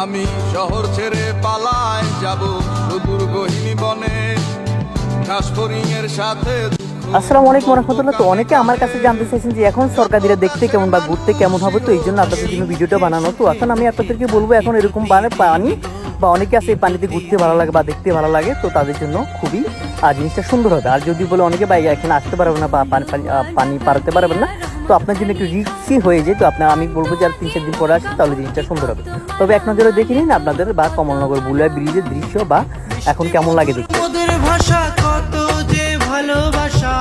আমি শহর ছেড়ে পালায় যাব সুদূর গহীন বনে, ঘাসফড়িং এর সাথে। আসসালামু আলাইকুম রহমতুল্লাহ। তো অনেকে আমার কাছে জানতে চাইছেন যে এখন সরকারিরা দেখতে কেমন বা ঘুরতে কেমন হবে, তো এই জন্য আপনাদের জন্য ভিডিওটা বানানো। তো এখন আমি আপনাদেরকে বলবো এখন এরকম পানি বা অনেকে আছে এই পানিতে ঘুরতে ভালো লাগে বা দেখতে ভালো লাগে, তো তাদের জন্য খুবই জিনিসটা সুন্দর হবে। আর যদি বলে অনেকে বা এখানে আসতে পারবেন না বা পানি পারাতে পারবেন না, তো আপনার জন্য একটু রিস্কি হয়ে যায়। তো আমি বলবো যে আর 3-4 দিন পরে আসে তাহলে জিনিসটা সুন্দর হবে। তবে এক নজরে দেখে নিন আপনাদের বা কমলনগর বুলিয়া ব্রিজের দৃশ্য বা এখন কেমন লাগে দেখতে। ওদের ভাষা কত যে ভালোবাসা,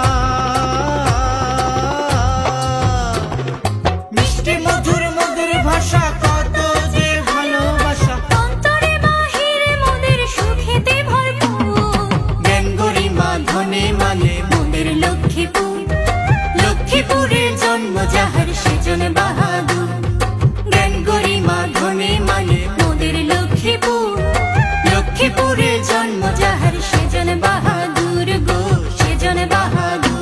মিষ্টি মধুর মোদের ভাষা কত যে ভালোবাসা, অন্তরে মাহির মোদের সুখেতে ভরপুর, জ্ঞান গরিমা ধনে মানে মোদের লক্ষ্মীপুর, লক্ষ্মীপুরে জন্ম যাহার সেজন বাহাদুর, জ্ঞান গরিমা ধনে মানে মোদের লক্ষ্মীপুর, লক্ষ্মীপুরে জন্ম যাহার সেজন বাহাদুর গো, সেজন বাহাদুর।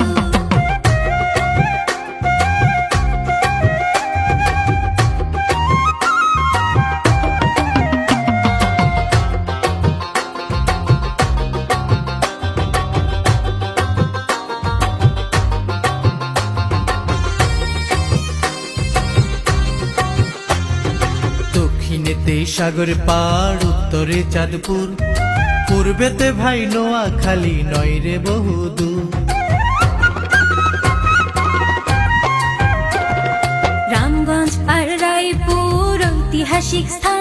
দক্ষিণেতে সাগর পার, উত্তরে চাঁদপুর, পূর্বেতে ভাই নোয়াখালী, নয় রে বহুদূর। রামগঞ্জ আর রায়পুর ঐতিহাসিক স্থান,